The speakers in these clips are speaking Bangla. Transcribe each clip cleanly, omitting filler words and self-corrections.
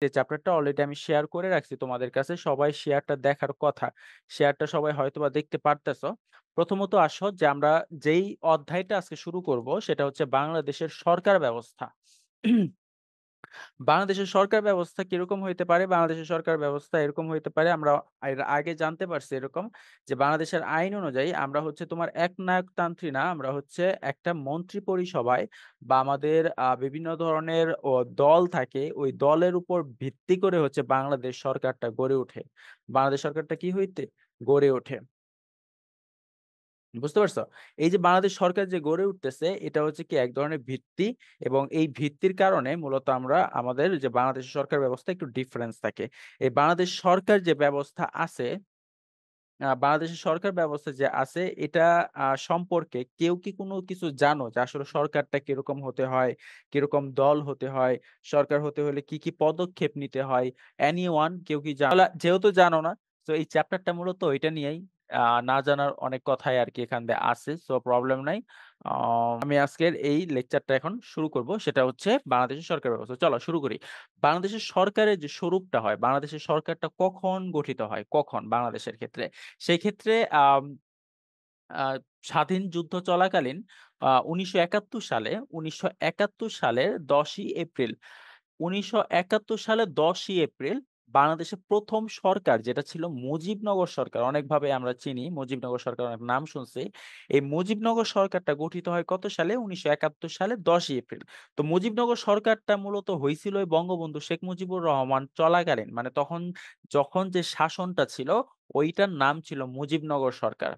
যে চ্যাপ্টারটা অলরেডি আমি শেয়ার করে রাখছি তোমাদের কাছে। সবাই শেয়ারটা দেখার কথা। শেয়ারটা সবাই হয়তোবা দেখতে পারতেছো। প্রথমত আসো যে আমরা যেই অধ্যায়টা আজকে শুরু করব সেটা হচ্ছে বাংলাদেশের সরকার ব্যবস্থা। বাংলাদেশের সরকার ব্যবস্থা কিরকম হইতে পারে? বাংলাদেশের সরকার ব্যবস্থা এরকম হইতে পারে আমরা এর আগে জানতে পারছি এরকম যে বাংলাদেশের আইন অনুযায়ী আমরা হচ্ছে তোমার একনায়কতান্ত্রী না, আমরা হচ্ছে একটা মন্ত্রী পরিসভায় বা আমাদের বিভিন্ন ধরনের দল থাকে, ওই দলের উপর ভিত্তি করে হচ্ছে বাংলাদেশ সরকারটা গড়ে ওঠে। বাংলাদেশ সরকারটা কি হইতে গড়ে ওঠে। বুঝতে পারছো? এই যে বাংলাদেশ সরকার যে গড়ে উঠতেছে এটা হচ্ছে কি এক ধরনের ভিত্তি এবং এই ভিত্তির কারণে মূলত আমরা আমাদের যে বাংলাদেশের সরকার ব্যবস্থা একটু ডিফারেন্স থাকে। এই বাংলাদেশ সরকার যে ব্যবস্থা আছে, বাংলাদেশের সরকার ব্যবস্থা যে আছে এটা সম্পর্কে কেউ কি কোনো কিছু জানো যে আসলে সরকারটা কিরকম হতে হয়, কিরকম দল হতে হয়, সরকার হতে হলে কি, কি পদক্ষেপ নিতে হয়? anyone কেউ কি যেহেতু জানো না, তো এই চ্যাপ্টারটা মূলত এটা নিয়েই না জানার অনেক কথাই আরকি এখান দিয়ে আছে। সো প্রবলেম নাই। আ আমি আজকের এই লেকচারটা এখন শুরু করব। সেটা হচ্ছে বাংলাদেশের সরকার ব্যবস্থা। চলো শুরু করি। বাংলাদেশের সরকারের যে স্বরূপটা হয়, বাংলাদেশের সরকারটা কখন গঠিত হয়? কখন বাংলাদেশের ক্ষেত্রে? সেই ক্ষেত্রে আ স্বাধীন যুদ্ধ চলাকালীন ১৯৭১ সালের ১০ই এপ্রিল ১৯৭১ সালের ১০ই এপ্রিল বাংলাদেশের ১ম সরকার যেটা ছিল মুজিবনগর সরকার। অনেকভাবে আমরা চিনি মুজিবনগর সরকার, অনেক নাম শুনছি। এই মুজিবনগর সরকারটা গঠিত হয় কত সালে? ১৯৭১ সালের ১০ই এপ্রিল। তো মুজিবনগর সরকারটা মূলত হইছিল ওই বঙ্গবন্ধু শেখ মুজিবুর রহমান চলাকালীন, মানে তখন যখন যে শাসনটা ছিল ওইটার নাম ছিল মুজিবনগর সরকার।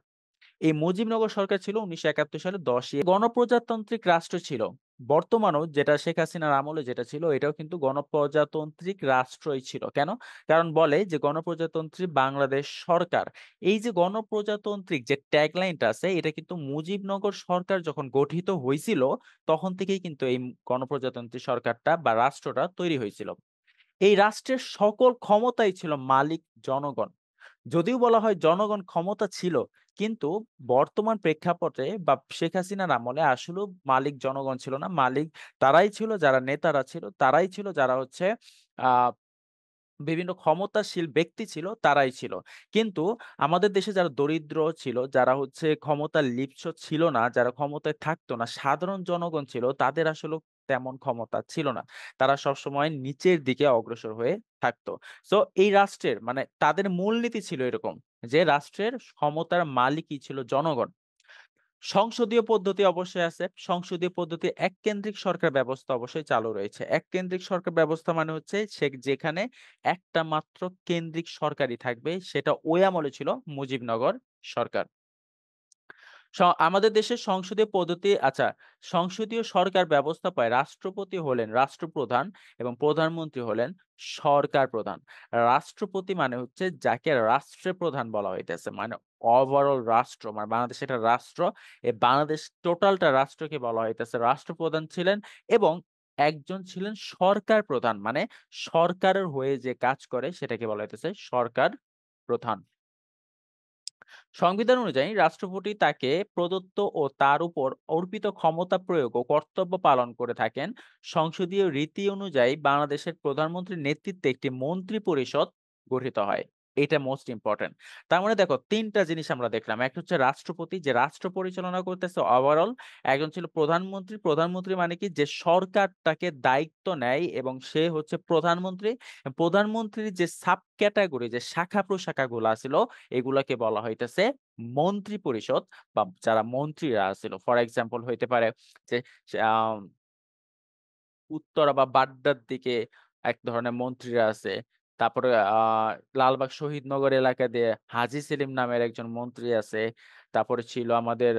এই মুজিবনগর সরকার ছিল ১৯৭১ সালে ১০ই গণপ্রজাতান্ত্রিক রাষ্ট্র ছিল। বর্তমানেও যেটা শেখ হাসিনার আমলে যেটা ছিল এটাও কিন্তু গণপ্রজাতান্ত্রিক রাষ্ট্রই ছিল। কেন? কারণ বলে যে গণপ্রজাতন্ত্রী বাংলাদেশ সরকার। এই যে গণপ্রজাতান্ত্রিক যে ট্যাগলাইনটা আছে এটা কিন্তু মুজিবনগর সরকার যখন গঠিত হইছিল তখন থেকেই কিন্তু এই গণপ্রজাতন্ত্রী সরকারটা বা রাষ্ট্রটা তৈরি হইছিল। এই রাষ্ট্রের সকল ক্ষমতাই ছিল মালিক জনগণ। যদিও বলা হয় জনগণ ক্ষমতা ছিল, কিন্তু বর্তমান প্রেক্ষাপটে বা শেখ হাসিনার আমলে আসলেও মালিক জনগণ ছিল না। মালিক তারাই ছিল যারা নেতারা ছিল, তারাই ছিল যারা হচ্ছে আ বিভিন্ন ক্ষমতাশীল ব্যক্তি ছিল, তারাই ছিল। কিন্তু আমাদের দেশে যারা দরিদ্র ছিল, যারা হচ্ছে ক্ষমতার লিপ্স ছিল না, যারা ক্ষমতায় থাকতো না, সাধারণ জনগণ ছিল, তাদের আসলেও তেমন ক্ষমতা ছিল না। তারা সবসময় নিচের দিকে অগ্রসর হয়ে থাকতো। সো এই রাষ্ট্রের মানে তাদের মূলনীতি ছিল এরকম যে রাষ্ট্রের ক্ষমতার মালিকই ছিল জনগণ। সংসদীয় পদ্ধতি অবশ্যই আছে। সংসদীয় পদ্ধতি এককেন্দ্রিক সরকার ব্যবস্থা অবশ্যই চালু রয়েছে। এককেন্দ্রিক সরকার ব্যবস্থা মানে হচ্ছে যেখানে একটা মাত্র কেন্দ্রিক সরকারই থাকবে। সেটা ওই আমলে ছিল মুজিবনগর সরকার। আমাদের দেশের সংসদীয় পদ্ধতি আচ্ছা, সংসদীয় সরকার ব্যবস্থাপনায় রাষ্ট্রপতি হলেন রাষ্ট্রপ্রধান এবং প্রধানমন্ত্রী হলেন সরকার প্রধান। রাষ্ট্রপতি মানে হচ্ছে যাকে রাষ্ট্রের প্রধান বলা হইতেছে। মানে ওভারঅল রাষ্ট্র মানে বাংলাদেশ একটা রাষ্ট্র। এই বাংলাদেশ টোটালটা রাষ্ট্রকে বলা হইতেছে। রাষ্ট্রপ্রধান ছিলেন এবং একজন ছিলেন সরকার প্রধান। মানে সরকারের হয়ে যে কাজ করে সেটাকে বলা হইতেছে সরকার প্রধান। সংবিধান অনুযায়ী রাষ্ট্রপতি তাকে প্রদত্ত ও তার উপর অর্পিত ক্ষমতা প্রয়োগ ও কর্তব্য পালন করে থাকেন। সংসদীয় রীতি অনুযায়ী বাংলাদেশের প্রধানমন্ত্রীর নেতৃত্বে একটি মন্ত্রী পরিষদ গঠিত হয়। এটা মোস্ট ইম্পর্টেন্ট। তার মানে দেখো ৩ টা জিনিস আমরা দেখলাম। একটা হচ্ছে রাষ্ট্রপতি যে রাষ্ট্র পরিচালনা করতেছে ওভারঅল। একজন ছিল প্রধানমন্ত্রী। প্রধানমন্ত্রী মানে কি যে সরকারটাকে দায়িত্ব নেয় এবং সে হচ্ছে প্রধানমন্ত্রী। প্রধানমন্ত্রীর যে সাব ক্যাটেগরি যে শাখা প্রশাখাগুলা ছিল এগুলাকে বলা হইতেছে মন্ত্রী পরিষদ বা যারা মন্ত্রীরা আছিল। ফর এক্সাম্পল হইতে পারে যে আম উত্তরা বা বাড্ডার দিকে এক ধরনের মন্ত্রীরা আছে। তারপরে লালবাগ শহীদনগর এলাকা দিয়ে হাজী সেলিম নামের একজন মন্ত্রী আছে। তারপরে ছিল আমাদের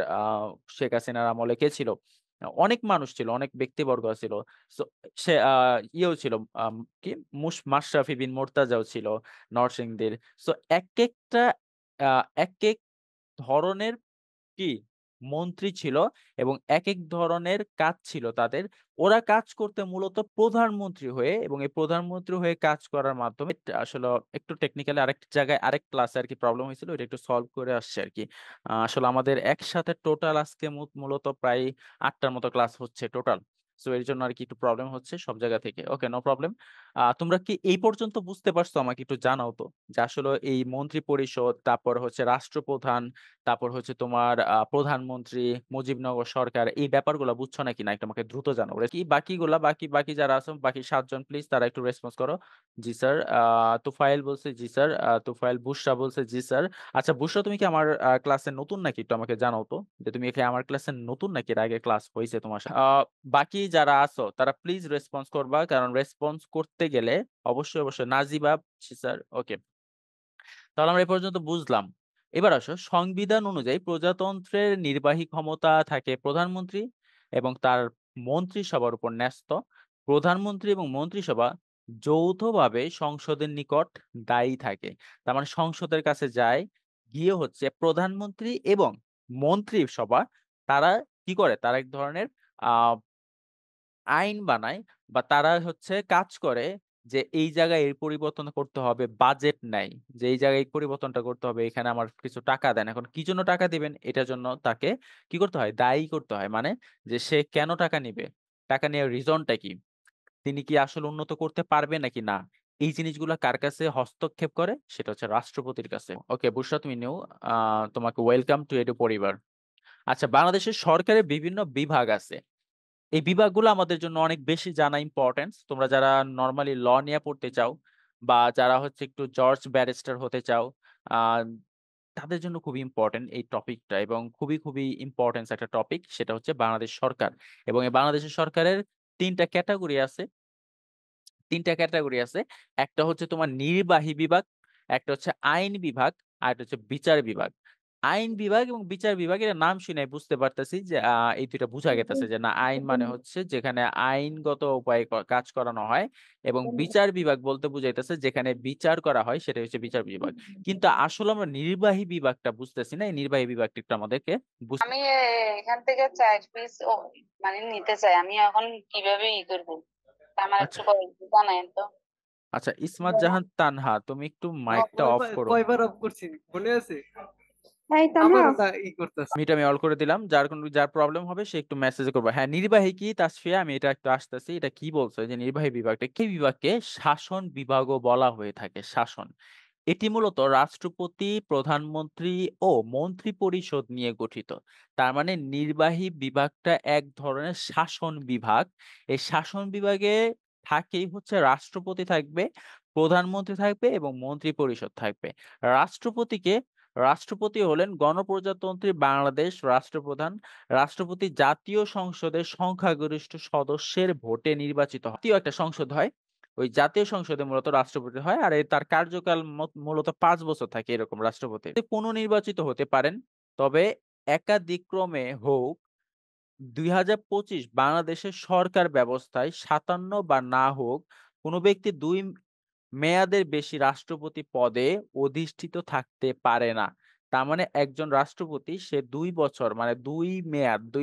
শেখ হাসিনার আমলে কে ছিল? অনেক মানুষ ছিল, অনেক ব্যক্তিবর্গ ছিল। সো সে ইয়েও ছিল কি মাশরাফি বিন মুর্তজাও ছিল নরসিংদীর। সো একেকটা আ একেক ধরনের কি মন্ত্রী ছিল এবং একেক ধরনের কাজ ছিল তাদের। ওরা কাজ করতে মূলত প্রধানমন্ত্রী হয়ে এবং এই প্রধানমন্ত্রী হয়ে কাজ করার মাধ্যমে আসলে একটু টেকনিক্যালি আরেকটা জায়গায় আরেক ক্লাসে আরকি প্রবলেম হয়েছিল। ওইটা একটু সলভ করে আসছি আরকি। আসলে আমাদের একসাথে টোটাল আজকে মূলত প্রায় ৮ টার মতো ক্লাস হচ্ছে টোটাল। সো এর জন্য আরকি একটু প্রবলেম হচ্ছে সব জায়গা থেকে। ওকে, নো প্রবলেম। তোমরা কি এই পর্যন্ত বুঝতে পারছো? আমাকে একটু জানাও তো। যে আসলে এই মন্ত্রী পরিষদ, তারপর হচ্ছে রাষ্ট্রপ্রধান, তারপর হচ্ছে তোমার প্রধানমন্ত্রী, মুজিবনগর সরকার, এই ব্যাপারগুলা বুঝছো নাকি না? একটু আমাকে দ্রুত জানাও। কি বাকিগুলা বাকি যারা আছো, বাকি ৭ জন প্লিজ তারা একটু রেসপন্স করো। জি স্যার। তুফাইল বলছে জি স্যার। তুফাইল, বুশরা বলছে জি স্যার। আচ্ছা বুশরা, তুমি কি আমার ক্লাসে নতুন নাকি? একটু আমাকে জানাও তো যে তুমি কি আমার ক্লাসে নতুন নাকি এর আগে ক্লাস হইছে তোমার সাথে? বাকি যারা আছো তারা প্লিজ রেসপন্স করবা, কারণ রেসপন্স করতে গেলে অবশ্যই নাজিবা। জি স্যার। ওকে, তাহলে আমরা এ পর্যন্ত বুঝলাম। এবার আসো, সংবিধান অনুযায়ী প্রজাতন্ত্রের নির্বাহী ক্ষমতা থাকে প্রধানমন্ত্রী এবং তার মন্ত্রিসভার উপর ন্যস্ত। প্রধানমন্ত্রী এবং মন্ত্রিসভা যৌথভাবে সংসদের নিকট দায়ী থাকে। তার মানে সংসদের কাছে যায়, গিয়ে হচ্ছে প্রধানমন্ত্রী এবং মন্ত্রিসভা, তারা কি করে? তারা এক ধরনের আহ আইন বানায় বা তারা হচ্ছে কাজ করে যে এই জায়গায় এই পরিবর্তন করতে হবে, বাজেট নেয় যে এই জায়গায় এই পরিবর্তনটা করতে হবে, এখানে আমার কিছু টাকা দেন। এখন কি জন্য টাকা দিবেন এটার জন্য তাকে কি করতে হয়? দায়ী করতে হয়। মানে যে সে কেন টাকা নিবে, টাকা নেওয়ার রিজনটা কি, তিনি কি আসলে উন্নত করতে পারবে নাকি না, এই জিনিসগুলো কার কাছে হস্তক্ষেপ করে? সেটা হচ্ছে রাষ্ট্রপতির কাছে। ওকে বুশরা, তুমি নিও। তোমাকে ওয়েলকাম টু এডু পরিবার। আচ্ছা, বাংলাদেশের সরকারের বিভিন্ন বিভাগ আছে। এই বিভাগগুলো আমাদের জন্য অনেক বেশি জানা ইম্পর্টেন্স। তোমরা যারা নরমালি ল নিয়ে পড়তে চাও বা যারা হচ্ছে একটু জর্জ ব্যারিস্টার হতে চাও, আহ, তাদের জন্য খুবই ইম্পর্টেন্ট এই টপিকটা, এবং খুবই ইম্পর্টেন্স একটা টপিক। সেটা হচ্ছে বাংলাদেশ সরকার। এবং এই বাংলাদেশের সরকারের তিনটা ক্যাটাগরি আছে। তিনটা ক্যাটাগরি আছে। একটা হচ্ছে তোমার নির্বাহী বিভাগ, একটা হচ্ছে আইন বিভাগ, আর একটা হচ্ছে বিচার বিভাগ। আইন বিভাগ এবং বিচার বিভাগ, এর নাম শুনে বুঝতে পারতেছি যে এই দুইটা বুঝা গেতেছে যে না, আইন মানে হচ্ছে যেখানে আইনগত উপায়ে কাজ করানো হয়, এবং বিচার বিভাগ বলতে বুঝাইতেছে যেখানে বিচার করা হয়, সেটা হচ্ছে বিচার বিভাগ। কিন্তু আসলে আমরা নির্বাহী বিভাগটা বুঝতেছি না। এই নির্বাহী বিভাগটা একটু আমাদেরকে আমি এখান থেকে 4 পিস মানে নিতে চাই। আমি এখন কিভাবে করবো? আমার একটু আচ্ছা জানাই তো। আচ্ছা, ইসমাত জাহান তানহা, তুমি একটু মাইকটা অফ করো। কয়বার অফ করছি মনে আছে? এই তানহা, আবার ওটা করতেছে। মিট আমি অল করে দিলাম। যার প্রবলেম হবে সে একটু মেসেজ করবে। হ্যাঁ, নির্বাহী কি তাসফিয়া, আমি এটা একটু আসতেছি। এটা কি বলছে যে নির্বাহী বিভাগটা কি? বিভাগকে শাসন বিভাগও বলা হয়ে থাকে। শাসন, এটি মূলত রাষ্ট্রপতি, প্রধানমন্ত্রী ও মন্ত্রী পরিষদ নিয়ে গঠিত। তার মানে নির্বাহী বিভাগটা এক ধরনের শাসন বিভাগ। এই শাসন বিভাগে থাকেই হচ্ছে রাষ্ট্রপতি থাকবে, প্রধানমন্ত্রী থাকবে এবং মন্ত্রী পরিষদ থাকবে। রাষ্ট্রপতিকে রাষ্ট্রপতি হলেন গণপ্রজাতন্ত্রী বাংলাদেশ রাষ্ট্রপ্রধান। রাষ্ট্রপতি জাতীয় সংসদের সংখ্যাগরিষ্ঠ সদস্যের ভোটে নির্বাচিত হয়। জাতীয় একটা সংসদ হয়, ওই জাতীয় সংসদে মূলত রাষ্ট্রপতি হয়, আর তার কার্যকাল মূলত ৫ বছর থাকে এরকম রাষ্ট্রপতির। তিনি পুনর্নির্বাচিত হতে পারেন, তবে একাদিক্রমে হোক। ২০২৫ বাংলাদেশের সরকার ব্যবস্থায় ৫৭ বা না হোক, কোনো ব্যক্তি ২ মেয়াদের বেশি রাষ্ট্রপতি পদে অধিষ্ঠিত থাকতে পারে না। তার মানে একজন রাষ্ট্রপতি সে ২ বছর মানে ২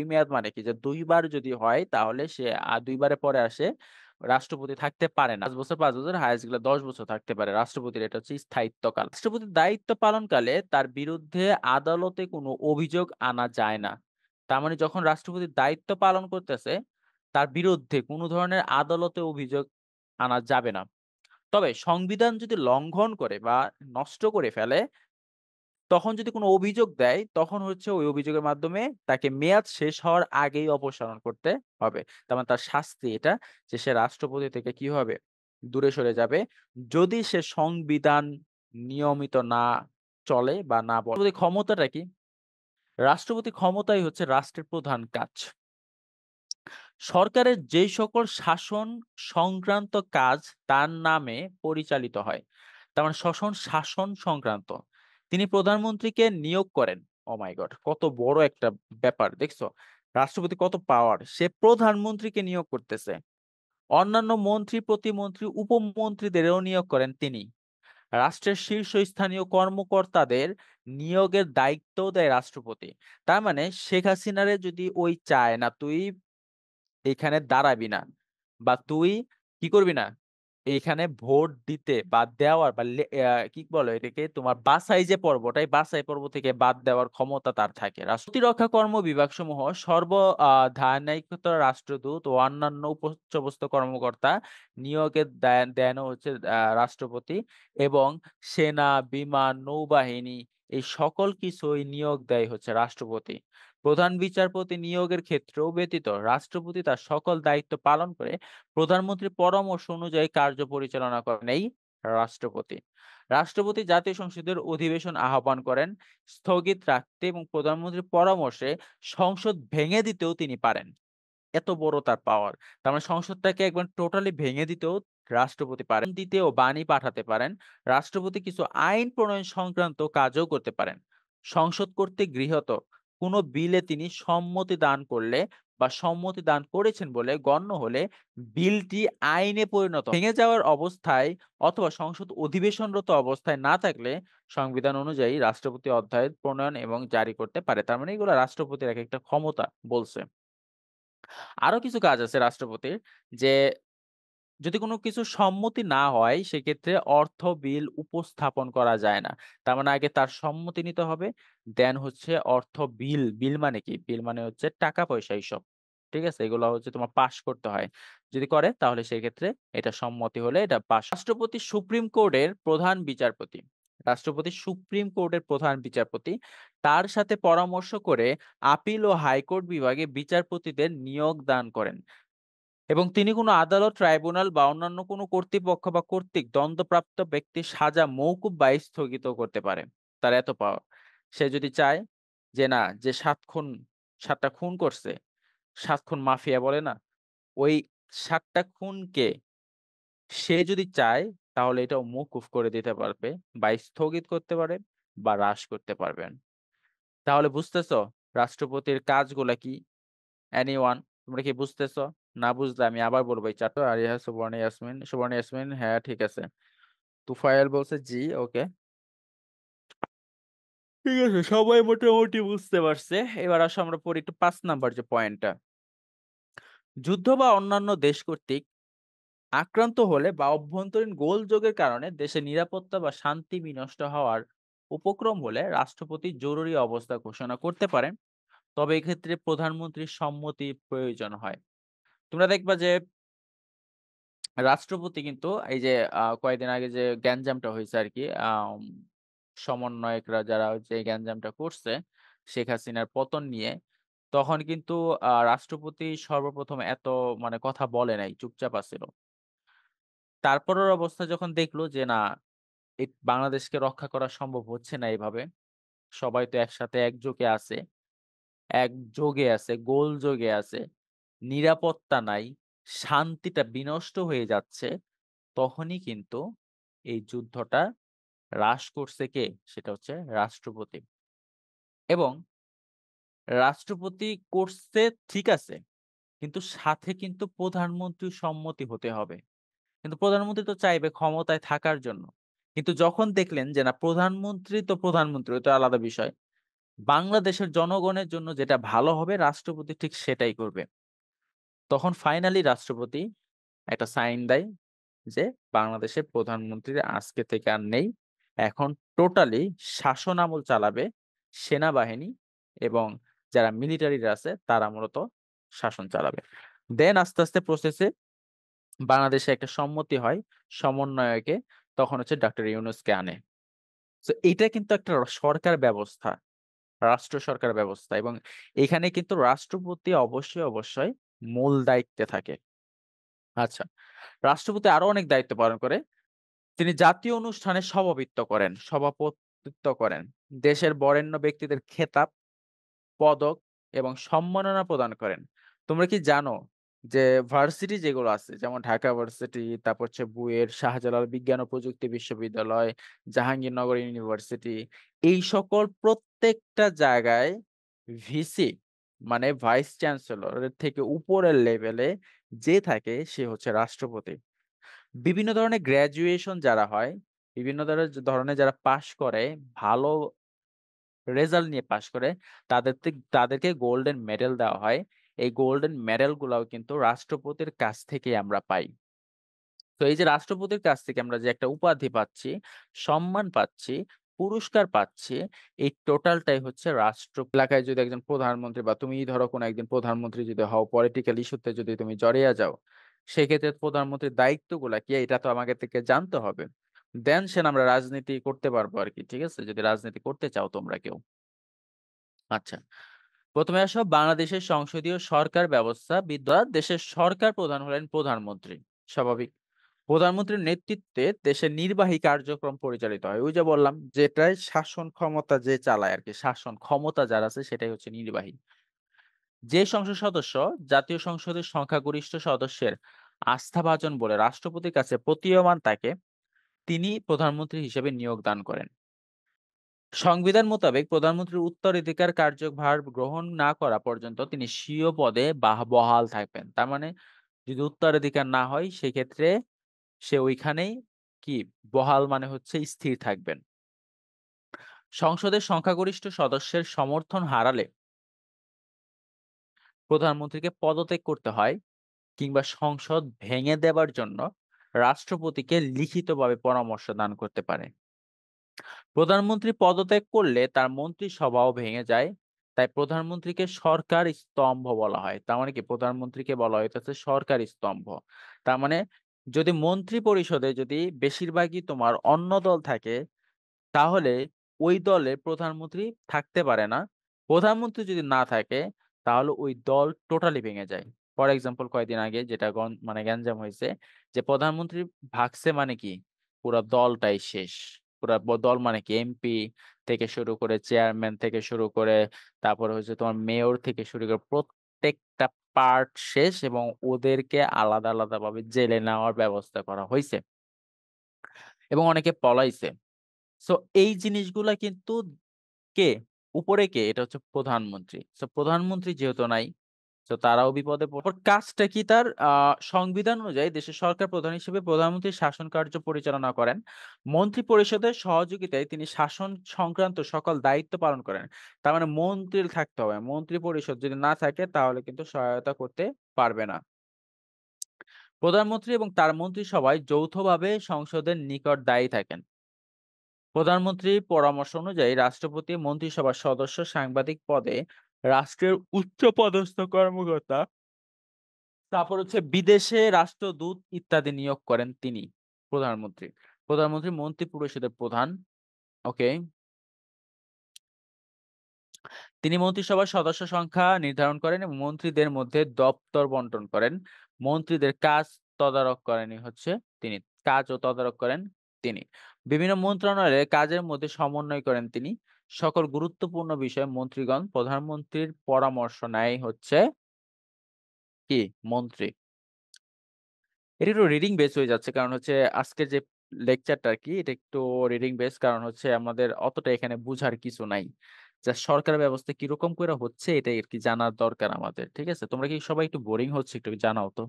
মেয়াদ মানে কি, যে ২ বার যদি হয় তাহলে সে ২ বারের পরে আসে রাষ্ট্রপতি থাকতে পারে না। ৫ বছর হাইয়েস্ট গেলে ১০ বছর থাকতে পারে রাষ্ট্রপতির। এটা হচ্ছে স্থায়িত্বকাল। রাষ্ট্রপতির দায়িত্ব পালনকালে তার বিরুদ্ধে আদালতে কোনো অভিযোগ আনা যায় না। তার মানে যখন রাষ্ট্রপতি দায়িত্ব পালন করতেছে, তার বিরুদ্ধে কোনো ধরনের আদালতে অভিযোগ আনা যাবে না। তবে সংবিধান যদি লঙ্ঘন করে বা নষ্ট করে ফেলে, তখন যদি কোনো অভিযোগ দেয়, তখন হচ্ছে ওই অভিযোগের মাধ্যমে তাকে মেয়াদ শেষ হওয়ার আগেই অপসারণ করতে হবে। তার মানে তার শাস্তি এটা, যে সে রাষ্ট্রপতি থেকে কি হবে? দূরে সরে যাবে, যদি সে সংবিধান নিয়মিত না চলে বা না বলে। রাষ্ট্রপতির ক্ষমতাটা কি? রাষ্ট্রপতি ক্ষমতাই হচ্ছে রাষ্ট্রের প্রধান কাজ। সরকারের যেই সকল শাসন সংক্রান্ত কাজ তার নামে পরিচালিত হয়। তার মানে শাসন সংক্রান্ত। তিনি প্রধানমন্ত্রীকে নিয়োগ করেন। ও মাই গড! কত বড় একটা ব্যাপার দেখছো? রাষ্ট্রপতি কত পাওয়ার! সে প্রধানমন্ত্রীকে নিয়োগ করতেছে। অন্যান্য মন্ত্রী, প্রতিমন্ত্রী, উপমন্ত্রীদেরও নিয়োগ করেন তিনি। রাষ্ট্রের শীর্ষস্থানীয় কর্মকর্তাদের নিয়োগের দায়িত্বও দেয় রাষ্ট্রপতি। তার মানে শেখ হাসিনারে যদি ওই চায় না তুই এখানে দাঁড়াবি না বা তুই কি করবি না, এইখানে ভোট দিতে বাদ দেওয়ার বা কি বলে এটাকে তোমার বাছাই যে পর্বটা, এই বাছাই পর্ব থেকে বাদ দেওয়ার ক্ষমতা তার থাকে। প্রতিরক্ষা কর্ম বিভাগসমূহ ধারাবাহিকতা রাষ্ট্রদূত ও অন্যান্য উচ্চপদস্থ কর্মকর্তা নিয়োগের দেন হচ্ছে রাষ্ট্রপতি এবং সেনা, বিমান, নৌবাহিনী এই সকল কিছুই নিয়োগ দেয় হচ্ছে রাষ্ট্রপতি। প্রধান বিচারপতি নিয়োগের ক্ষেত্রেও ব্যতীত রাষ্ট্রপতি তার সকল দায়িত্ব পালন করে প্রধানমন্ত্রীর পরামর্শ অনুযায়ী কার্য পরিচালনা করেন এই রাষ্ট্রপতি। রাষ্ট্রপতি জাতীয় সংসদের অধিবেশন আহ্বান করেন, স্থগিত রাখতে এবং প্রধানমন্ত্রীর পরামর্শে সংসদ ভেঙে দিতেও তিনি পারেন। এত বড় তার পাওয়ার। তার মানে সংসদটাকে একবার টোটালি ভেঙে দিতেও রাষ্ট্রপতি পারেন। দিতেও বাণী পাঠাতে পারেন। রাষ্ট্রপতি কিছু আইন প্রণয়ন সংক্রান্ত কাজও করতে পারেন। সংসদ কর্তৃক গৃহীত কোন বিলে তিনি সম্মতি দান করলে বা সম্মতি দান করেছেন বলে গণ্য হলে বিলটি আইনে পরিণত হয়। ভেঙে যাওয়ার অবস্থায় অথবা সংসদ অধিবেশনরত অবস্থায় না থাকলে সংবিধান অনুযায়ী রাষ্ট্রপতি অধ্যায় প্রণয়ন এবং জারি করতে পারে। তার মানে এগুলো রাষ্ট্রপতির এক একটা ক্ষমতা বলছে। আরো কিছু কাজ আছে রাষ্ট্রপতির যে যদি কোনো কিছু সম্মতি না হয় সেক্ষেত্রে অর্থ বিল উপস্থাপন করা যায় না। তার মানে আগে তার সম্মতি নিতে হবে। দেন হচ্ছে অর্থ বিল, বিল মানে কি? বিল মানে হচ্ছে টাকা পয়সা এইসব। ঠিক আছে? এগুলো হচ্ছে তোমার পাস করতে হয়। যদি করে তাহলে সেক্ষেত্রে এটা সম্মতি হলে এটা পাস। রাষ্ট্রপতি সুপ্রিম কোর্টের প্রধান বিচারপতি। রাষ্ট্রপতি সুপ্রিম কোর্টের প্রধান বিচারপতি। তার সাথে পরামর্শ করে আপিল ও হাইকোর্ট বিভাগে বিচারপতিদের নিয়োগ দান করেন। এবং তিনি কোনো আদালত, ট্রাইব্যুনাল বা অন্যান্য কোনো কর্তৃপক্ষ বা কর্তৃক দণ্ডপ্রাপ্ত ব্যক্তির সাজা মওকুফ বা স্থগিত করতে পারে। তার এত পাওয়ার। সে যদি চায় যে না যে ৭ টা খুন করছে, ৭ খুন মাফিয়া বলে না? ওই ৭ টা খুনকে সে যদি চায় তাহলে এটাও মওকুফ করে দিতে পারবে বা স্থগিত করতে পারে বা হ্রাস করতে পারবেন। তাহলে বুঝতেছো রাষ্ট্রপতির কাজগুলা কি? এনিওয়ান তোমরা কি বুঝতেছো? না বুঝলে আমি আবার বলবো এই ৪ টা আরিহা, সুবর্ণা, ইয়াসমিন। সুবর্ণা, ইয়াসমিন হ্যাঁ, ঠিক আছে। তুফাইল বলছে জি, ওকে। ঠিক আছে, সবাই মোটামুটি বুঝতে পারছে। এবার আসো আমরা পড়ি একটু ৫ নাম্বার যে পয়েন্টটা। যুদ্ধ বা অন্যান্য দেশ কর্তৃক আক্রান্ত হলে বা অভ্যন্তরীণ গোলযোগের কারণে দেশের নিরাপত্তা বা শান্তি বিনষ্ট হওয়ার উপক্রম হলে রাষ্ট্রপতি জরুরি অবস্থা ঘোষণা করতে পারেন। তবে এক্ষেত্রে প্রধানমন্ত্রীর সম্মতি প্রয়োজন হয়। তোমরা দেখবা যে রাষ্ট্রপতি কিন্তু এই যে কয়েকদিন আগে যে গ্যাঞ্জামটা হইছে আরকি, সমন্বয়করা যারা হচ্ছে এই গ্যাঞ্জামটা করছে শেখ হাসিনার পতন নিয়ে, তখন কিন্তু রাষ্ট্রপতি সর্বপ্রথম এত মানে কথা বলে নাই, চুপচাপ আছিল। তারপরের অবস্থা যখন দেখলো যে না, বাংলাদেশকে রক্ষা করা সম্ভব হচ্ছে না এভাবে, সবাই তো একসাথে একযোগে আছে, গোলযোগে আছে, নিরাপত্তা নাই, শান্তিটা বিনষ্ট হয়ে যাচ্ছে, তখনই কিন্তু এই যুদ্ধটা হ্রাস করছে কে? সেটা হচ্ছে রাষ্ট্রপতি। এবং রাষ্ট্রপতি করছে ঠিক আছে, কিন্তু সাথে কিন্তু প্রধানমন্ত্রীর সম্মতি হতে হবে। কিন্তু প্রধানমন্ত্রী তো চাইবে ক্ষমতায় থাকার জন্য। কিন্তু যখন দেখলেন যে না, প্রধানমন্ত্রী তো প্রধানমন্ত্রী, ওটা আলাদা বিষয়। বাংলাদেশের জনগণের জন্য যেটা ভালো হবে রাষ্ট্রপতি ঠিক সেটাই করবে। তখন ফাইনালি রাষ্ট্রপতি একটা সাইন দেয় যে বাংলাদেশের প্রধানমন্ত্রী আজকে থেকে আর নেই। এখন টোটালি শাসনামল চালাবে সেনাবাহিনী এবং যারা মিলিটারিরা আছে তারা মূলত শাসন চালাবে। দেন আস্তে, আস্তে প্রসেসে বাংলাদেশে একটা সম্মতি হয় সমন্বয়কে, তখন হচ্ছে ডক্টর ইউনূসকে আনে। সো এইটা কিন্তু একটা সরকার ব্যবস্থা, রাষ্ট্র সরকার ব্যবস্থা এবং এখানে কিন্তু রাষ্ট্রপতি অবশ্যই মূল দায়িত্বে থাকে। আচ্ছা, রাষ্ট্রপতি আরো অনেক দায়িত্ব পালন করে। তিনি জাতীয় অনুষ্ঠানে সভাপতিত্ব করেন। দেশের বরেণ্য ব্যক্তিদের খেতাব, পদক এবং সম্মাননা প্রদান করেন। তোমরা কি জানো যে ভার্সিটি যেগুলো আছে যেমন ঢাকা ভার্সিটি, তারপর হচ্ছে বুয়েট, শাহজালাল বিজ্ঞান ও প্রযুক্তি বিশ্ববিদ্যালয়, জাহাঙ্গীরনগর ইউনিভার্সিটি, এই সকল প্রত্যেকটা জায়গায় ভিসি মানে ভাইস চ্যান্সেলর এর থেকে উপরের লেভেলে যে থাকে সে হচ্ছে রাষ্ট্রপতি। বিভিন্ন ধরনের গ্র্যাজুয়েশন যারা হয়, বিভিন্ন ধরনের যারা পাস করে, ভালো রেজাল্ট নিয়ে পাস করে, তাদেরকে গোল্ডেন মেডেল দেওয়া হয়। এই গোল্ডেন মেডেল গুলাও কিন্তু রাষ্ট্রপতির কাছ থেকেই আমরা পাই। তো এই যে রাষ্ট্রপতির কাছ থেকে আমরা যে একটা উপাধি পাচ্ছি, সম্মান পাচ্ছি, পুরস্কার পাচ্ছি, এই টোটালটাই হচ্ছে রাষ্ট্র এলাকায় যদি একজন প্রধানমন্ত্রী বা তুমি ধরো কোনো একজন প্রধানমন্ত্রী যদি হও, পলিটিক্যাল ইস্যুতে যদি তুমি জড়িয়ে যাও, সেক্ষেত্রে প্রধানমন্ত্রীর দায়িত্বগুলা কি এটা তো আমাকে থেকে জানতে হবে। দেন সেন আমরা রাজনীতি করতে পারবো আরকি। ঠিক আছে? যদি রাজনীতি করতে চাও তোমরা কেউ। আচ্ছা। ১ম এ আসো বাংলাদেশের সংসদীয় সরকার ব্যবস্থা বিদ্যা দেশের সরকার প্রধান হলেন প্রধানমন্ত্রী। স্বাভাবিক। প্রধানমন্ত্রীর নেতৃত্বে দেশের নির্বাহী কার্যক্রম পরিচালিত হয়। ওই যে বললাম যেটাই শাসন ক্ষমতা যে চালায় আরকি, শাসন ক্ষমতা যার আছে সেটাই হচ্ছে নির্বাহী। যে সংসদ সদস্য জাতীয় সংসদের সংখ্যাগরিষ্ঠ সদস্যের আস্থাভাজন বলে রাষ্ট্রপতির কাছে প্রতীয়মান থাকে, তিনি প্রধানমন্ত্রী হিসেবে নিয়োগ দান করেন। সংবিধান মোতাবেক প্রধানমন্ত্রীর উত্তরাধিকার কার্যভার গ্রহণ না করা পর্যন্ত তিনি স্বীয় পদে বহাল থাকবেন। তার মানে যদি উত্তরাধিকার না হয় সেক্ষেত্রে সে ওইখানেই কি বহাল মানে হচ্ছে স্থির থাকবেন। সংসদের সংখ্যাগরিষ্ঠ সদস্যের সমর্থন হারালে প্রধানমন্ত্রীকে পদত্যাগ করতে হয় কিংবা সংসদ ভেঙে দেবার জন্য রাষ্ট্রপতিকে লিখিতভাবে পরামর্শ দান করতে পারে। প্রধানমন্ত্রী পদত্যাগ করলে তার মন্ত্রিসভাও ভেঙে যায়। তাই প্রধানমন্ত্রীকে সরকার স্তম্ভ বলা হয়। তার মানে কি প্রধানমন্ত্রীকে বলা হইতেছে সরকার স্তম্ভ। তার মানে যদি মন্ত্রী পরিষদে যদি বেশিরভাগই তোমার অন্য দল থাকে, তাহলে ওই দলে প্রধানমন্ত্রী থাকতে পারে না। প্রধানমন্ত্রী যদি না থাকে তাহলে ওই দল টোটালি ভেঙে যায়। ফর এক্সাম্পল কয়েকদিন আগে যেটা মানে গ্যাঞ্জাম হইছে যে প্রধানমন্ত্রী ভাগছে মানে কি পুরা দলটাই শেষ। পুরা দল মানে কি এমপি থেকে শুরু করে চেয়ারম্যান থেকে শুরু করে তারপরে হচ্ছে তোমার মেয়র থেকে শুরু করে প্রত্যেকটা পার্ট শেষ এবং ওদেরকে আলাদা ভাবে জেলে নেওয়ার ব্যবস্থা করা হইছে এবং অনেকে পলাইছে। সো এই জিনিসগুলা কিন্তু কে? উপরে কে? এটা হচ্ছে প্রধানমন্ত্রী। সো প্রধানমন্ত্রী যেহেতু নাই, সো তারাও বিপদে ওর কাজটা কি তার সংবিধান অনুযায়ী দেশের সরকার প্রধান হিসেবে প্রধানমন্ত্রী শাসন কার্য পরিচালনা করেন। মন্ত্রী পরিষদের সহযোগিতায় তিনি শাসন সংক্রান্ত সকল দায়িত্ব পালন করেন। তার মানে মন্ত্রীর থাকতে হবে। মন্ত্রী পরিষদ যদি না থাকে তাহলে কিন্তু সহায়তা করতে পারবে না। প্রধানমন্ত্রী এবং তার মন্ত্রিসভায় যৌথভাবে সংসদের নিকট দায়ী থাকেন। প্রধানমন্ত্রীর পরামর্শ অনুযায়ী রাষ্ট্রপতি মন্ত্রিসভার সদস্য সাংবাদিক পদে রাষ্ট্রের উচ্চপদস্থ কর্মকর্তা, তারপর হচ্ছে বিদেশে রাষ্ট্রদূত ইত্যাদি নিয়োগ করেন তিনি প্রধানমন্ত্রী। প্রধানমন্ত্রী মন্ত্রী পরিষদের প্রধান। ওকে। তিনি মন্ত্রিসভার সদস্য সংখ্যা নির্ধারণ করেন এবং মন্ত্রীদের মধ্যে দপ্তর বন্টন করেন। মন্ত্রীদের কাজ তদারক করেনই হচ্ছে তিনি। কাজ ও তদারক করেন তিনি। বিভিন্ন মন্ত্রণালয়ের কাজের মধ্যে সমন্বয় করেন তিনি। সকল গুরুত্বপূর্ণ বিষয়ে মন্ত্রীগণ প্রধানমন্ত্রীর পরামর্শ নেয় হচ্ছে কি মন্ত্রী। এটা একটু রিডিং বেস হয়ে যাচ্ছে। কারণ হচ্ছে আজকের যে লেকচারটা আরকি এটা একটু রিডিং বেস কারণ হচ্ছে আমাদের অতটা এখানে বুঝার কিছু নাই। জাস্ট সরকার ব্যবস্থা কিরকম কইরা হচ্ছে এটাই আরকি জানার দরকার আমাদের। ঠিক আছে? তোমরা কি সবাই একটু বোরিং হচ্ছে একটু জানাও তো।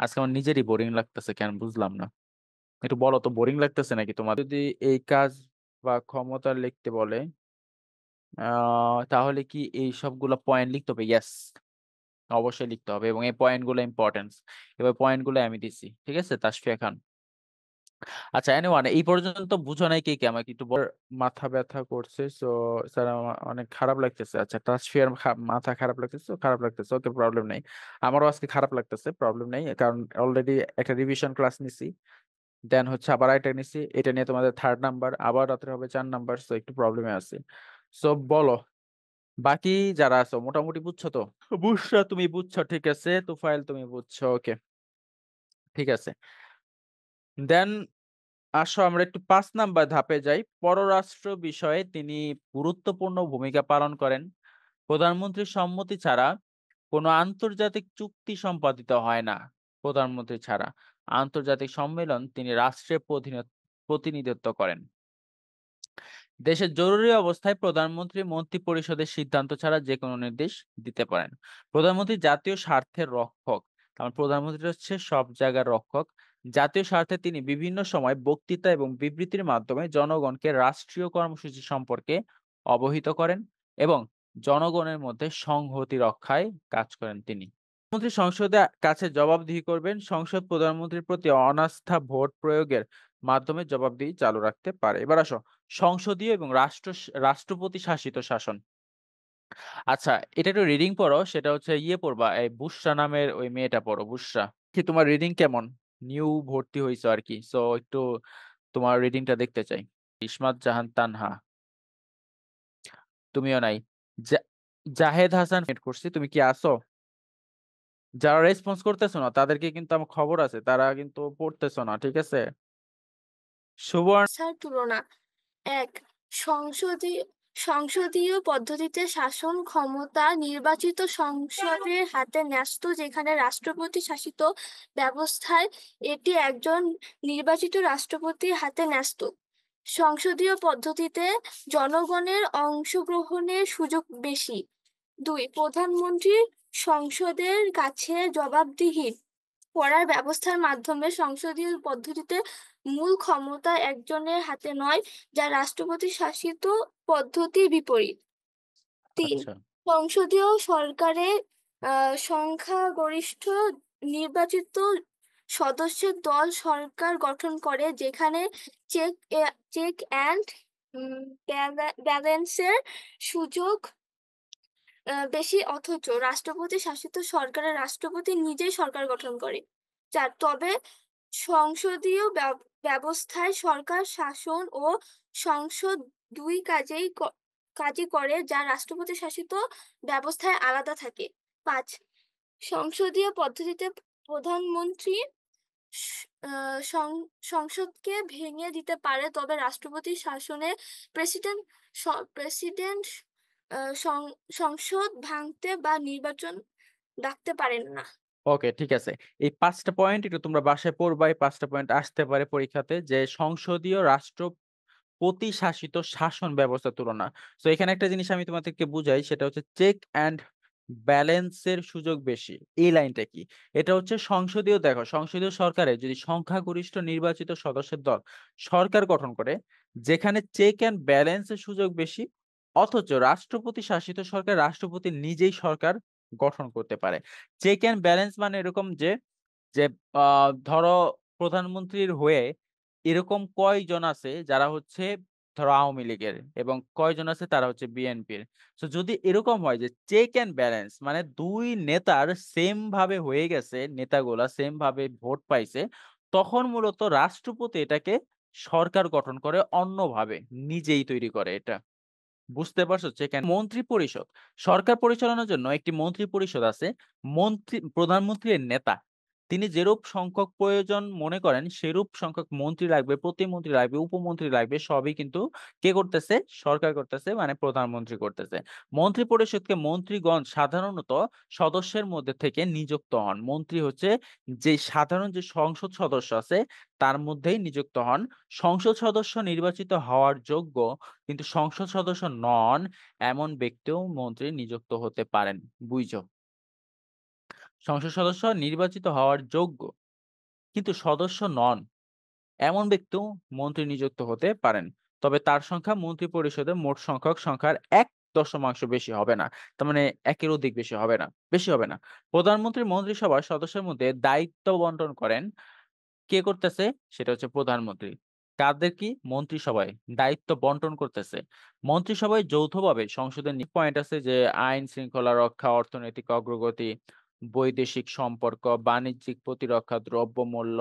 আজকে আমার নিজেরই বোরিং লাগতেছে কেন বুঝলাম না। একটু বলো তো বোরিং লাগতেছে নাকি তোমার? যদি এই কাজ বা ক্ষমতা লিখতে বলে আ তাহলে কি এই সবগুলা পয়েন্ট লিখতে হবে? ইয়েস, অবশ্যই লিখতে হবে এবং এই পয়েন্ট গুলো ইম্পোর্টেন্স। এবার পয়েন্ট গুলো আমি দিছি। ঠিক আছে? তাসফিয়া খান। আচ্ছা এনিওয়ান এই পর্যন্ত বুঝো নাই কে, কে? আমাকে একটু মাথা ব্যথা করছে। সো স্যার আমার অনেক খারাপ লাগতেছে। আচ্ছা তাসফিয়ার মাথা খারাপ লাগতেছে, খারাপ লাগতেছে। ওকে প্রবলেম নাই। আমারও আজকে খারাপ লাগতেছে। প্রবলেম নাই। কারণ অলরেডি একটা রিভিশন ক্লাস নিছি। দেন হচ্ছে আবার আরেকটা নিছি। এটা নিয়ে তোমাদের 3rd নাম্বার। আবার রাত্রে হবে 4 নাম্বার। সো একটু প্রবলেমে আছি। সো বলো, বাকি যারা আছো মোটামুটি বুঝছো তো? বুশরা তুমি বুঝছো ঠিক আছে। তুফাইল তুমি বুঝছো। ওকে, ঠিক আছে। দেন আসো আমরা একটু ৫ নাম্বার ধাপে যাই। পররাষ্ট্র বিষয়ে তিনি গুরুত্বপূর্ণ ভূমিকা পালন করেন। প্রধানমন্ত্রীর সম্মতি ছাড়া কোনো আন্তর্জাতিক চুক্তি সম্পাদিত হয় না। প্রধানমন্ত্রী ছাড়া। আন্তর্জাতিক সম্মেলন তিনি রাষ্ট্রের প্রতিনিধিত্ব করেন। দেশের জরুরি অবস্থায় প্রধানমন্ত্রী মন্ত্রিপরিষদের সিদ্ধান্ত ছাড়া যেকোনো নির্দেশ দিতে পারেন। প্রধানমন্ত্রী জাতীয় স্বার্থের রক্ষক। কারণ প্রধানমন্ত্রী হচ্ছে সব জায়গার রক্ষক। জাতীয় স্বার্থে তিনি বিভিন্ন সময় বক্তৃতা এবং বিবৃতির মাধ্যমে জনগণকে রাষ্ট্রীয় কর্মসূচি সম্পর্কে অবহিত করেন এবং জনগণের মধ্যে সংহতি রক্ষায় কাজ করেন তিনি। মন্ত্রী সংসদে কাছে জবাবদিহি করবেন। সংসদ প্রধানমন্ত্রীর প্রতি অনাস্থা ভোট প্রয়োগের মাধ্যমে জবাবদিহি চালু রাখতে পারে। এবার আসো সংসদীয় এবং রাষ্ট্রপতি শাসিত শাসন। আচ্ছা, এটা একটু রিডিং পড়ো। সেটা হচ্ছে পড়বা, এই বুশরা নামের ওই মেয়েটা পড়ো, বুশরা। কি তোমার রিডিং কেমন? নিউ ভর্তি হইছো আরকি। সো একটু তোমার রিডিংটা দেখতে চাই। ইসমাত জাহান তানহা, তুমিও নাই। জা জাহেদ হাসান এড করছি। তুমি কি আছো? যারা রেসপন্স করতেছো না তাদেরকে কিন্তু আমার খবর আছে। তারা কিন্তু পড়তেছো না। ঠিক আছে? সুবর্ণ স্যার তুলনা ১ সংসদীয় সংসদীয় পদ্ধতিতে শাসন ক্ষমতা নির্বাচিত সংসদের হাতে ন্যস্ত, যেখানে রাষ্ট্রপতি শাসিত ব্যবস্থায় এটি একজন নির্বাচিত রাষ্ট্রপতির হাতে ন্যস্ত। সংসদীয় পদ্ধতিতে জনগণের অংশগ্রহণের সুযোগ বেশি। ২ প্রধানমন্ত্রীর সংসদের কাছে জবাবদিহি করার ব্যবস্থার মাধ্যমে সংসদীয় পদ্ধতিতে মূল ক্ষমতা একজনের হাতে নয়, যা রাষ্ট্রপতি শাসিত পদ্ধতির বিপরীত। ৩ আচ্ছা, সংসদীয় সরকারের সংখ্যাগরিষ্ঠ নির্বাচিত সদস্যের দল সরকার গঠন করে, যেখানে চেক অ্যান্ড ব্যালেন্সের সুযোগ বেশি, অথচ রাষ্ট্রপতি শাসিত সরকারের রাষ্ট্রপতি নিজেই সরকার গঠন করে। ৪ তবে সংসদীয় ব্যবস্থায় সরকার শাসন ও সংসদ দুই কাজই করে, যা রাষ্ট্রপতি শাসিত ব্যবস্থায় আলাদা থাকে। ৫ সংসদীয় পদ্ধতিতে প্রধানমন্ত্রী সংসদকে ভেঙে দিতে পারে, তবে রাষ্ট্রপতি শাসনে প্রেসিডেন্ট প্রেসিডেন্ট সংসদ ভাঙতে বা নির্বাচন ডাকতে পারেন না। ওকে, ঠিক আছে। এই ৫ টা পয়েন্ট একটু তোমরা বাসায় পড়বা। এই ৫ টা পয়েন্ট আসতে পারে পরীক্ষাতে, যে সংসদীয় রাষ্ট্রপতি শাসিত শাসন ব্যবস্থার তুলনা। সো এখানে একটা জিনিস আমি তোমাদেরকে বুঝাই, সেটা হচ্ছে চেক অ্যান্ড ব্যালেন্সের সুযোগ বেশি। এই লাইনটা কি? এটা হচ্ছে সংসদীয়, দেখো সংসদীয় সরকারে যদি সংখ্যাগরিষ্ঠ নির্বাচিত সদস্যের দল সরকার গঠন করে, যেখানে চেক অ্যান্ড ব্যালেন্সের সুযোগ বেশি, অথচ রাষ্ট্রপতি শাসিত সরকার রাষ্ট্রপতি নিজেই সরকার গঠন করতে পারে। চেক অ্যান্ড ব্যালেন্স মানে এরকম যে যে ধরো প্রধানমন্ত্রীর হয়ে এরকম কয়জন আছে যারা হচ্ছে ধরো আওয়ামী লীগের, এবং কয়জন আছে তারা হচ্ছে বিএনপির। সো যদি এরকম হয় যে চেক অ্যান্ড ব্যালেন্স মানে দুই নেতার সেম ভাবে হয়ে গেছে, নেতাগুলা সেম ভাবে ভোট পাইছে, তখন মূলত রাষ্ট্রপতি এটাকে সরকার গঠন করে অন্যভাবে, নিজেই তৈরি করে এটা। বুঝতে পারছো? মন্ত্রী পরিষদ। সরকার পরিচালনার জন্য একটি মন্ত্রী পরিষদ আছে। প্রধানমন্ত্রী এর নেতা। তিনি যেরূপ সংখ্যক প্রয়োজন মনে করেন সেরূপ সংখ্যক মন্ত্রী লাগবে, প্রতিমন্ত্রী লাগবে, উপমন্ত্রী লাগবে, সবই কিন্তু কে করতেছে? সরকার করতেছে, মানে প্রধানমন্ত্রী করতেছে। মন্ত্রী পরিষদকে মন্ত্রীগণ সাধারণত সদস্যের মধ্যে থেকে নিযুক্ত হন। মন্ত্রী হচ্ছে যে সাধারণ যে সংসদ সদস্য আছে তার মধ্যেই নিযুক্ত হন। সংসদ সদস্য নির্বাচিত হওয়ার যোগ্য কিন্তু সংসদ সদস্য নন এমন ব্যক্তিও মন্ত্রী নিযুক্ত হতে পারেন। বুঝছো? সংসদ সদস্য নির্বাচিত হওয়ার যোগ্য কিন্তু সদস্য নন এমন ব্যক্তিও মন্ত্রী নিযুক্ত হতে পারেন। তবে তার সংখ্যা মন্ত্রী পরিষদের মোট সংখ্যার ১ দশমাংশ বেশি হবে না। তার মানে ১ এর অধিক বেশি হবে না। বেশি হবে না। প্রধানমন্ত্রী মন্ত্রিসভার সদস্যের মধ্যে দায়িত্ব বন্টন করেন। কে করতেছে? সেটা হচ্ছে প্রধানমন্ত্রী। কাদের কি? মন্ত্রিসভায় দায়িত্ব বন্টন করতেছে। মন্ত্রিসভায় যৌথভাবে সংসদের পয়েন্ট আছে যে আইন শৃঙ্খলা রক্ষা, অর্থনৈতিক অগ্রগতি, বৈদেশিক সম্পর্ক, বাণিজ্যিক প্রতিরক্ষা, দ্রব্যমূল্য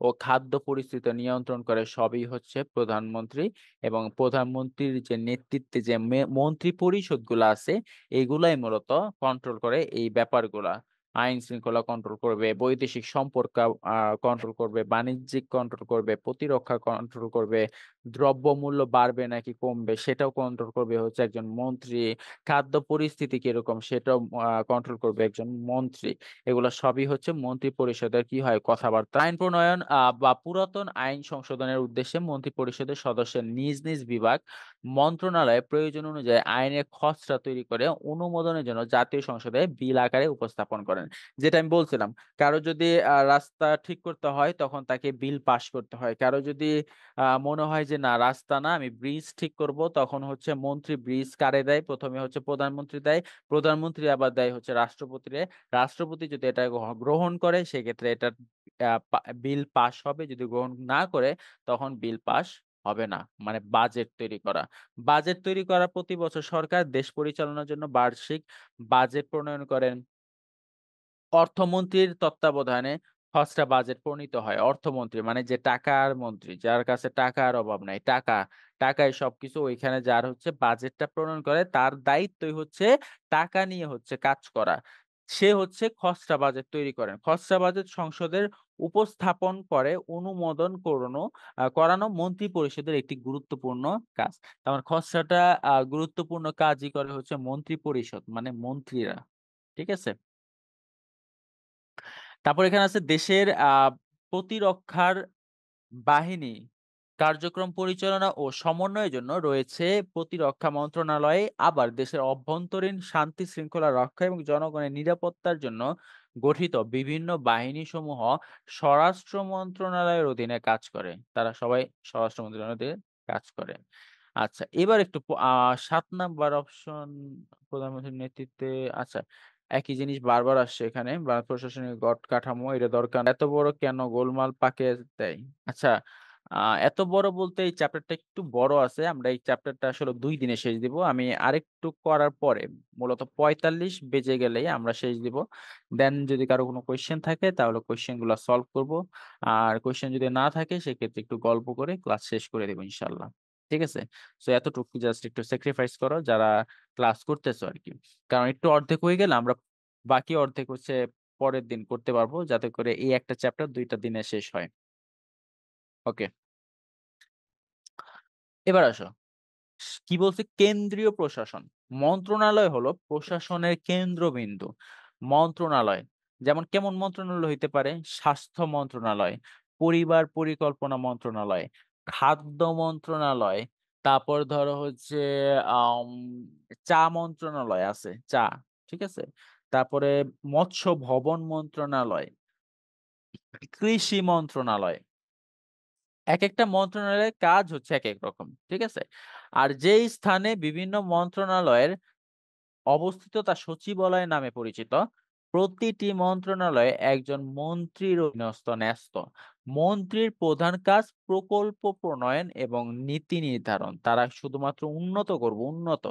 ও খাদ্য পরিস্থিতি নিয়ন্ত্রণ করে, সবই হচ্ছে প্রধানমন্ত্রী। এবং প্রধানমন্ত্রীর যে নেতৃত্বে যে মন্ত্রী পরিষদগুলা আছে এগুলাই মূলত কন্ট্রোল করে এই ব্যাপারগুলা। আইন শৃঙ্খলা কন্ট্রোল করবে, বৈদেশিক সম্পর্ক কন্ট্রোল করবে, বাণিজ্যিক কন্ট্রোল করবে, প্রতিরক্ষা কন্ট্রোল করবে, দ্রব্যমূল্য বাড়বে নাকি কমবে সেটাও কন্ট্রোল করবে হচ্ছে একজন মন্ত্রী। খাদ্য পরিস্থিতি কিরকম সেটাও কন্ট্রোল করবে একজন মন্ত্রী। এগুলো সবই হচ্ছে মন্ত্রী পরিষদের কি হয়? কথাবার্তা। আইন প্রণয়ন বা পুরাতন আইন সংশোধনের উদ্দেশ্যে মন্ত্রী পরিষদের সদস্যের নিজ নিজ বিভাগ মন্ত্রণালয়ে প্রয়োজন অনুযায়ী আইনের খসড়া তৈরি করে অনুমোদনের জন্য জাতীয় সংসদে বিল আকারে উপস্থাপন করেন। করেন। যেটা আমি বলছিলাম, কারো যদি রাস্তা ঠিক করতে হয় তখন তাকে বিল পাস করতে হয়। কারো যদি মনে হয় যে না রাস্তা না আমি ব্রিজ ঠিক করব তখন হচ্ছে মন্ত্রী ব্রিজ কারে দেয়? ১ম এ হচ্ছে প্রধানমন্ত্রী দেয়। প্রধানমন্ত্রী আবার দেয় হচ্ছে রাষ্ট্রপতিরে। রাষ্ট্রপতি যদি এটা গ্রহণ করে সেক্ষেত্রে এটা বিল পাস হবে। যদি গ্রহণ না করে তখন বিল পাস হবে না। মানে বাজেট তৈরি করা। বাজেট তৈরি করা প্রতি বছর সরকার দেশ পরিচালনার জন্য বার্ষিক বাজেট প্রণয়ন করেন। অর্থমন্ত্রীর তত্ত্বাবধানে খসড়া বাজেট প্রণীত হয়। অর্থমন্ত্রী মানে যে টাকার মন্ত্রী, যার কাছে টাকার অভাব নাই। টাকায় সবকিছু ওইখানে যার হচ্ছে বাজেটটা প্রণয়ন করে তার দায়িত্বই হচ্ছে টাকা নিয়ে হচ্ছে কাজ করা। সে হচ্ছে খসড়া বাজেট তৈরি করেন। খসড়া বাজেট সংসদের উপস্থাপন করে অনুমোদন করানো মন্ত্রিপরিষদের একটি গুরুত্বপূর্ণ কাজ। তার মানে খসড়াটা গুরুত্বপূর্ণ কাজই করে হচ্ছে মন্ত্রিপরিষদ মানে মন্ত্রীরা। ঠিক আছে? তারপর এখানে আছে দেশের প্রতিরক্ষার বাহিনী কার্যক্রম পরিচালনা ও সমন্বয়ের জন্য রয়েছে প্রতিরক্ষা মন্ত্রণালয়ে। আবার দেশের অভ্যন্তরীণ শান্তি শৃঙ্খলা রক্ষা এবং জনগণের নিরাপত্তার জন্য গঠিত বিভিন্ন বাহিনীসমূহ স্বরাষ্ট্র মন্ত্রণালয়ের অধীনে কাজ করে। তারা সবাই স্বরাষ্ট্র মন্ত্রণালয়ের অধীনে কাজ করে। আচ্ছা, এবার একটু ৭ নাম্বার অপশন প্রধানমন্ত্রীর নেতৃত্বে আচ্ছা, একই জিনিস বারবার আসছে এখানে। ভারত প্রশাসনিক কাঠামো এটা দরকার। এত বড় কেন গোলমাল পাকিয়ে দেয়? আচ্ছা, আ এত বড় বলতে এই চ্যাপ্টারটা একটু বড় আছে। আমরা এই চ্যাপ্টারটা আসলে ২ দিনে শেষ দিব। আমি আরেকটু করার পরে মূলত ৪৫ বেজে গেলেই আমরা শেষ দিব। দেন যদি কারো কোনো কোয়েশ্চেন থাকে তাহলে কোয়েশ্চেন গুলা সলভ করব। আর কোয়েশ্চেন যদি না থাকে সেক্ষেত্রে একটু গল্প করে ক্লাস শেষ করে দেব ইনশাআল্লাহ। ঠিক আছে? সো এতটুকু জাস্ট একটু স্যাক্রিফাইস করো যারা ক্লাস করতেছো আরকি। কারণ একটু অর্ধেক হয়ে গেলে আমরা বাকি অর্ধেক হচ্ছে পরের দিন করতে পারবো। যাতে করে এই একটা চ্যাপ্টার ২ টা দিনে শেষ হয়। ওকে। এবার আসো। কি বলছে? কেন্দ্রীয় প্রশাসন। মন্ত্রণালয় হলো প্রশাসনের কেন্দ্রবিন্দু। মন্ত্রণালয় যেমন কেমন মন্ত্রণালয় হইতে পারে? স্বাস্থ্য মন্ত্রণালয়, পরিবার পরিকল্পনা মন্ত্রণালয়, খাদ্য মন্ত্রণালয়, তারপর ধরো হচ্ছে আম চা মন্ত্রণালয় আছে, চা। ঠিক আছে? তারপরে মৎস্য ভবন মন্ত্রণালয়, কৃষি মন্ত্রণালয়। একেকটা মন্ত্রণালয়ের কাজ হচ্ছে একেক রকম। ঠিক আছে? আর যেই স্থানে বিভিন্ন মন্ত্রণালয়ের অবস্থিত তা সচিবালয় নামে পরিচিত। প্রতিটি মন্ত্রণালয়ে একজন মন্ত্রীর অধীনস্থ ন্যস্ত। মন্ত্রীর প্রধান কাজ প্রকল্প প্রণয়ন এবং নীতি নির্ধারণ। তারা শুধুমাত্র উন্নত।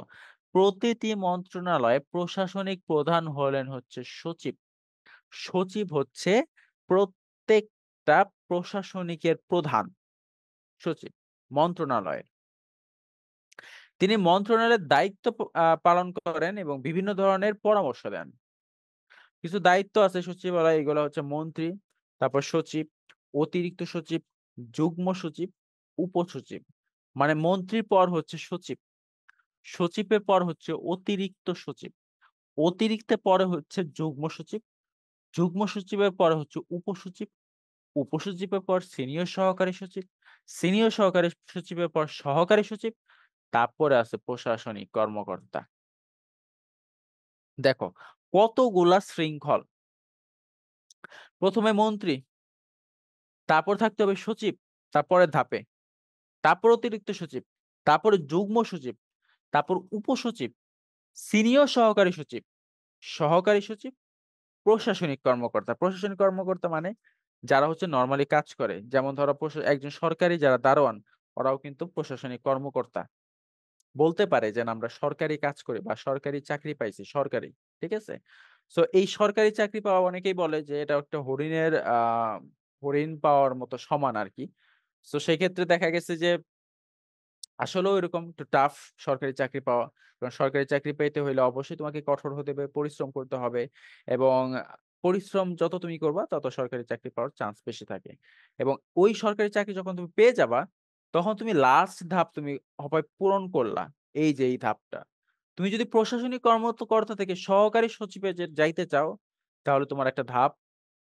প্রতিটি মন্ত্রণালয়ে প্রশাসনিক প্রধান হলেন হচ্ছে সচিব। সচিব হচ্ছে প্রত্যেকটা প্রশাসনিকের প্রধান। সচিব মন্ত্রণালয়ের। তিনি মন্ত্রণালয়ের দায়িত্ব পালন করেন এবং বিভিন্ন ধরনের পরামর্শ দেন। কিছু দায়িত্ব আছে সচিবালয়ে এগুলো হচ্ছে মন্ত্রী, তারপর সচিব, অতিরিক্ত সচিব, যুগ্ম সচিব, উপসচিব। মানে মন্ত্রীর পর হচ্ছে সচিব, সচিবের পর হচ্ছে অতিরিক্ত সচিব, অতিরিক্তের পরে হচ্ছে যুগ্ম সচিব, যুগ্ম সচিবের পরে হচ্ছে উপসচিব, উপসচিবের পর সিনিয়র সহকারী সচিব, সিনিয়র সহকারী সচিবের পর সহকারী সচিব, তারপরে আছে প্রশাসনিক কর্মকর্তা। দেখো কতগুলা শৃঙ্খল। ১ম এ মন্ত্রী, তারপর থাকতে হবে সচিব, তারপরের ধাপে, তারপর অতিরিক্ত সচিব, তারপরে যুগ্ম সচিব, তারপর উপসচিব, সিনিয়র সহকারী সচিব, সহকারী সচিব, প্রশাসনিক কর্মকর্তা। প্রশাসনিক কর্মকর্তা মানে যারা হচ্ছে নরমালি কাজ করে। যেমন ধরো একজন সরকারি যারা দারোয়ান ওরাও কিন্তু প্রশাসনিক কর্মকর্তা। বলতে পারে যে না আমরা সরকারি কাজ করি বা সরকারি চাকরি পাইছি সরকারি। ঠিক আছে? সো এই সরকারি চাকরি পাওয়া অনেকেই বলে যে এটা একটা হরিণ পাওয়ার মতো সমান আরকি। সো সেক্ষেত্রে দেখা গেছে যে আসলেও এরকম একটু টাফ সরকারি চাকরি পাওয়া। কারণ সরকারি চাকরি পেতে হইলে অবশ্যই তোমাকে কঠোর হতে হবে, পরিশ্রম করতে হবে এবং পরিশ্রম যত তুমি করবা তত সরকারি চাকরি পাওয়ার চান্স বেশি থাকে। এবং ওই সরকারি চাকরি যখন তুমি পেয়ে যাবা, তখন তুমি লাস্ট ধাপ তুমি হয় পূরণ করলা। এই যে এই ধাপটা। তুমি যদি প্রশাসনিক কর্মকর্তা থেকে সহকারী সচিবে যাইতে চাও, তাহলে তোমার একটা ধাপ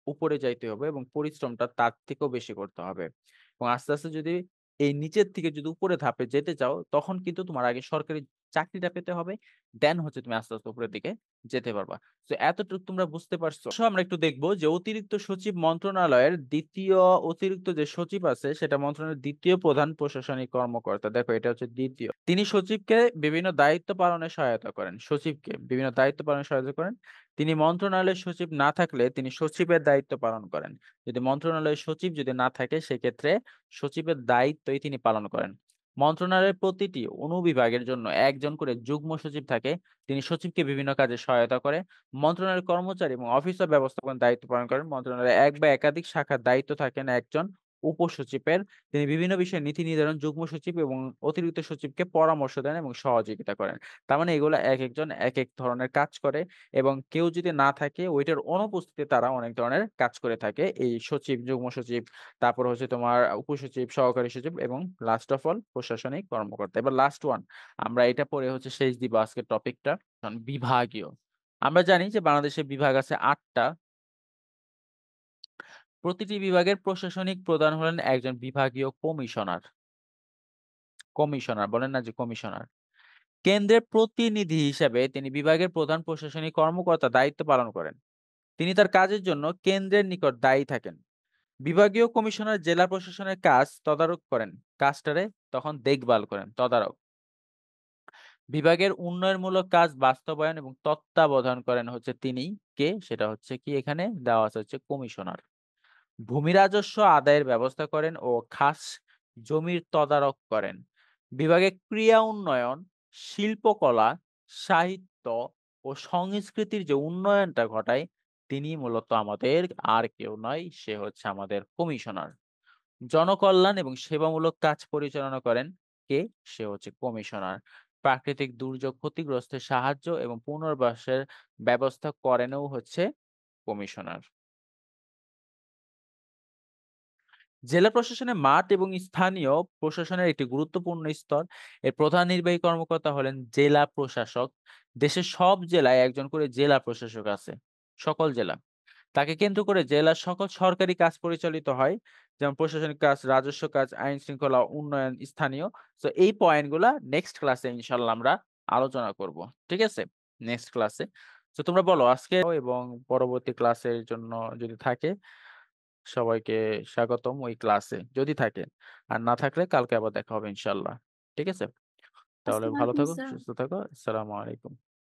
উপরে যাইতে হবে এবং পরিশ্রমটা তার থেকেও বেশি করতে হবে। এবং আস্তে যদি এই নিচের থেকে যদি উপরে ধাপে যেতে চাও, তখন কিন্তু তোমার আগে সরকারি চাকরিটা পেতে হবে। দেন হচ্ছে তুমি আস্তে, আস্তে উপরের দিকে যেতে পারবা। তো এতটুকু তোমরা বুঝতে পারছো। আমরা একটু দেখব যে অতিরিক্ত সচিব মন্ত্রণালয়ের অতিরিক্ত যে সচিব আছে সেটা মন্ত্রণালয়ের ২য় প্রধান প্রশাসনিক কর্মকর্তা। দেখো এটা হচ্ছে ২য়। তিনি সচিবকে বিভিন্ন দায়িত্ব পালনে সহায়তা করেন। সচিবকে বিভিন্ন দায়িত্ব পালনে সহায়তা করেন। তিনি মন্ত্রণালয়ের সচিব না থাকলে তিনি সচিবের দায়িত্ব পালন করেন। যদি মন্ত্রণালয়ের সচিব যদি না থাকে সেক্ষেত্রে সচিবের দায়িত্বই তিনি পালন করেন। মন্ত্রণালয়ের প্রতিটি অনুবিভাগের জন্য একজন করে যুগ্ম সচিব থাকে। তিনি সচিবকে বিভিন্ন কাজে সহায়তা করে। মন্ত্রণালয়ের কর্মচারী এবং অফিসার ব্যবস্থাপনার দায়িত্ব পালন করেন। মন্ত্রণালয়ের এক বা একাধিক শাখার দায়িত্ব থাকেন একজন উপসচিবের। তিনি বিভিন্ন বিষয়ে নীতি নির্ধারণ, যুগ্ম সচিব এবং অতিরিক্ত সচিবকে পরামর্শ দেন এবং সহযোগিতা করেন। তার মানে এগুলো একেকজন একেক ধরনের কাজ করে এবং কেউ যদি না থাকে ওইটার অনুপস্থিতিতে তারা অনেক ধরনের কাজ করে থাকে। এই সচিব, যুগ্ম সচিব, তারপর হচ্ছে তোমার উপসচিব, সহকারী সচিব এবং লাস্ট অফ অল প্রশাসনিক কর্মকর্তা। এবার লাস্ট ওয়ান, আমরা এটা পড়ে হচ্ছে শেষ দিব আজকের টপিকটা। বিভাগীয়। আমরা জানি যে বাংলাদেশে বিভাগ আছে ৮টা। প্রতিটি বিভাগের প্রশাসনিক প্রধান হলেন একজন বিভাগীয় কমিশনার। কমিশনার বলেন না যে কমিশনার। কেন্দ্রের প্রতিনিধি হিসেবে তিনি বিভাগের প্রধান প্রশাসনিক কর্মকর্তা দায়িত্ব পালন করেন। তিনি তার কাজের জন্য কেন্দ্রের নিকট দায়ী থাকেন। বিভাগীয় কমিশনার জেলা প্রশাসনের কাজ তদারক করেন। কাজটারে তখন দেখভাল করেন, তদারক। বিভাগের উন্নয়নমূলক কাজ বাস্তবায়ন এবং তত্ত্বাবধান করেন হচ্ছে তিনি। কে? সেটা হচ্ছে কি এখানে দেওয়া আছে হচ্ছে কমিশনার। ভূমি রাজস্ব আদায়ের ব্যবস্থা করেন ও খাস জমির তদারক করেন। বিভাগে ক্রীড়া উন্নয়ন, শিল্পকলা, সাহিত্য ও সংস্কৃতির যে উন্নয়নটা ঘটায় তিনি মূলত আমাদের আর কেউ নয়, সে হচ্ছে আমাদের কমিশনার। জনকল্যাণ এবং সেবামূলক কাজ পরিচালনা করেন কে? সে হচ্ছে কমিশনার। প্রাকৃতিক দুর্যোগ ক্ষতিগ্রস্তের সাহায্য এবং পুনর্বাসের ব্যবস্থা করেনও হচ্ছে কমিশনার। জেলা প্রশাসনের মাঠ এবং স্থানীয় প্রশাসনের একটি গুরুত্বপূর্ণ স্তর। এর প্রধান নির্বাহী কর্মকর্তা হলেন জেলা প্রশাসক। দেশের সব জেলায় একজন করে জেলা প্রশাসক আছে। সকল জেলা। তাকে কেন্দ্র করে জেলার সকল সরকারি কাজ পরিচালিত হয়। যেমন প্রশাসনিক কাজ, রাজস্ব কাজ, আইন শৃঙ্খলা উন্নয়ন, স্থানীয়। তো এই পয়েন্টগুলা নেক্সট ক্লাসে ইনশাআল্লাহ আমরা আলোচনা করব। ঠিক আছে? নেক্সট ক্লাসে। তো তোমরা বলো আজকে এবং পরবর্তী ক্লাসের জন্য যদি থাকে সবাইকে স্বাগতম ওই ক্লাসে যদি থাকে। আর না থাকলে কালকে আবার দেখা হবে ইনশাআল্লাহ। ঠিক আছে? তাহলে আসসালামু ভালো আলাইকুম থাকো, স্যার। সুস্থ থাকো। আসসালামু আলাইকুম।